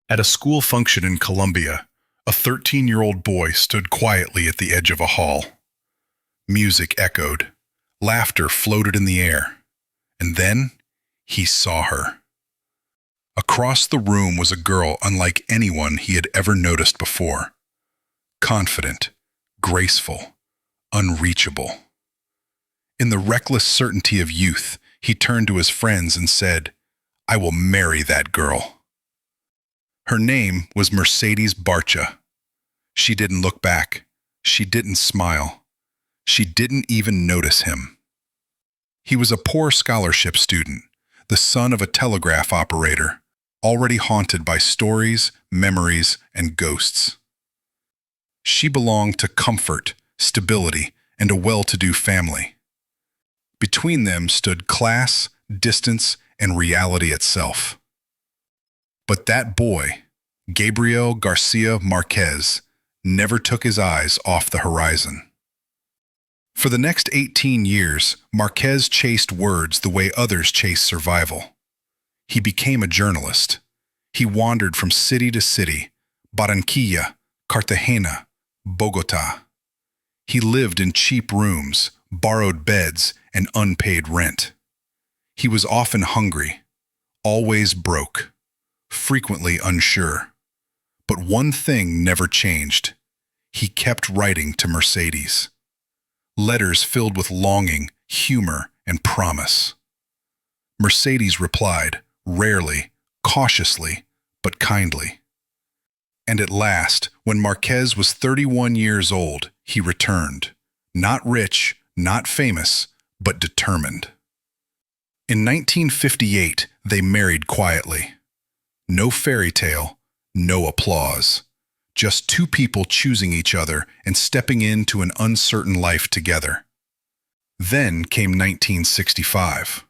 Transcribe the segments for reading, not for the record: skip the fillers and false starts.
At a school function in Colombia, a 13-year-old boy stood quietly at the edge of a hall. Music echoed. Laughter floated in the air. And then he saw her. Across the room was a girl unlike anyone he had ever noticed before. Confident, graceful, unreachable. In the reckless certainty of youth, he turned to his friends and said, "I will marry that girl." Her name was Mercedes Barcha. She didn't look back. She didn't smile. She didn't even notice him. He was a poor scholarship student, the son of a telegraph operator, already haunted by stories, memories, and ghosts. She belonged to comfort, stability, and a well-to-do family. Between them stood class, distance, and reality itself. But that boy, Gabriel García Márquez, never took his eyes off the horizon. For the next 18 years, Márquez chased words the way others chase survival. He became a journalist. He wandered from city to city, Barranquilla, Cartagena, Bogotá. He lived in cheap rooms, borrowed beds, and unpaid rent. He was often hungry, always broke, frequently unsure. But one thing never changed. He kept writing to Mercedes. Letters filled with longing, humor, and promise. Mercedes replied, rarely, cautiously, but kindly. And at last, when Márquez was 31 years old, he returned. Not rich, not famous, but determined. In 1958, they married quietly. No fairy tale, no applause. Just two people choosing each other and stepping into an uncertain life together. Then came 1965.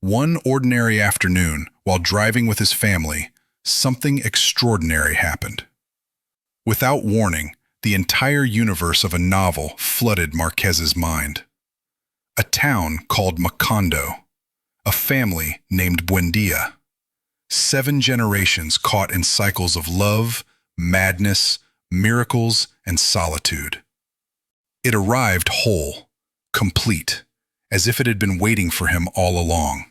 One ordinary afternoon, while driving with his family, something extraordinary happened. Without warning, the entire universe of a novel flooded Márquez's mind. A town called Macondo, a family named Buendía, 7 generations caught in cycles of love, madness, miracles, and solitude. It arrived whole, complete, as if it had been waiting for him all along.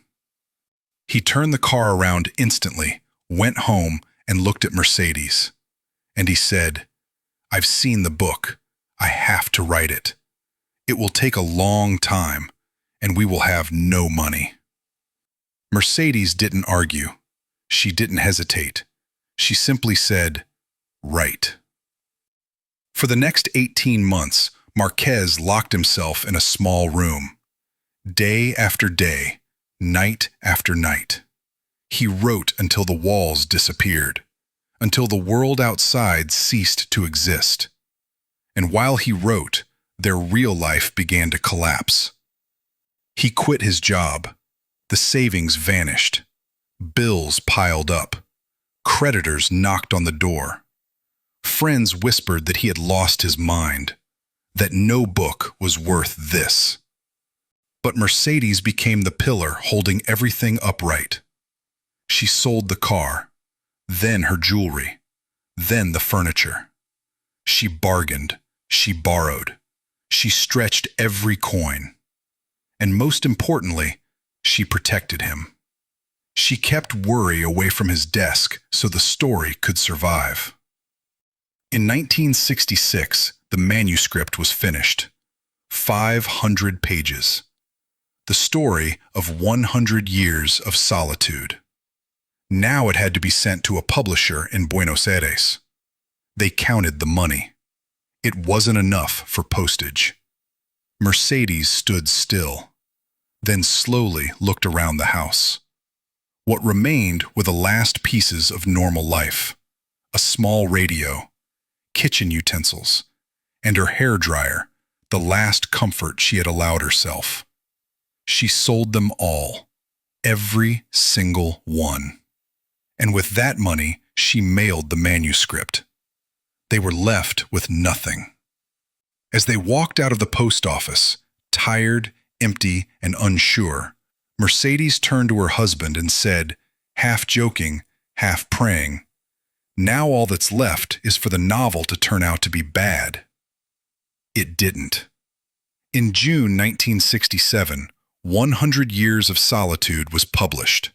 He turned the car around instantly, went home, and looked at Mercedes. And he said, "I've seen the book. I have to write it. It will take a long time, and we will have no money." Mercedes didn't argue. She didn't hesitate. She simply said, "Write." For the next 18 months, Márquez locked himself in a small room. Day after day, night after night. He wrote until the walls disappeared, until the world outside ceased to exist. And while he wrote, their real life began to collapse. He quit his job. The savings vanished. Bills piled up. Creditors knocked on the door. Friends whispered that he had lost his mind, that no book was worth this. But Mercedes became the pillar holding everything upright. She sold the car, then her jewelry, then the furniture. She bargained, she borrowed, she stretched every coin. And most importantly, she protected him. She kept worry away from his desk so the story could survive. In 1966, the manuscript was finished. 500 pages. The story of 100 years of solitude. Now it had to be sent to a publisher in Buenos Aires. They counted the money. It wasn't enough for postage. Mercedes stood still, then slowly looked around the house. What remained were the last pieces of normal life. A small radio, kitchen utensils, and her hairdryer, the last comfort she had allowed herself. She sold them all, every single one. And with that money, she mailed the manuscript. They were left with nothing. As they walked out of the post office, tired, empty, and unsure, Mercedes turned to her husband and said, half joking, half praying, Now all that's left is for the novel to turn out to be bad. It didn't. In June 1967, 100 Years of Solitude was published,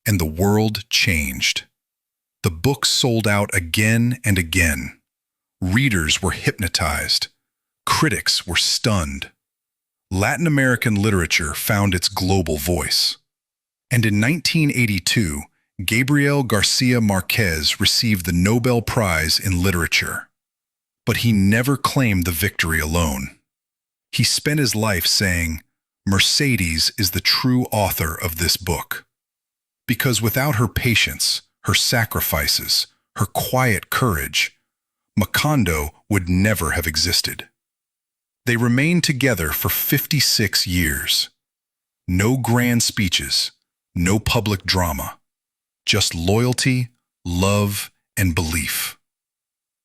and the world changed. The book sold out again and again. Readers were hypnotized. Critics were stunned. Latin American literature found its global voice. And in 1982, Gabriel García Márquez received the Nobel Prize in Literature. But he never claimed the victory alone. He spent his life saying, "Mercedes is the true author of this book." Because without her patience, her sacrifices, her quiet courage, Macondo would never have existed. They remained together for 56 years. No grand speeches, no public drama, just loyalty, love, and belief.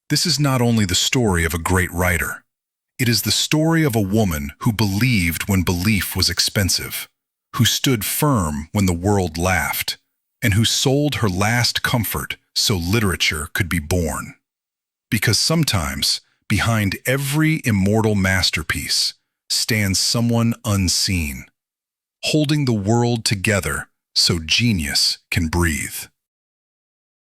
This is not only the story of a great writer. It is the story of a woman who believed when belief was expensive, who stood firm when the world laughed, and who sold her last comfort so literature could be born. Because sometimes, behind every immortal masterpiece stands someone unseen, holding the world together so genius can breathe.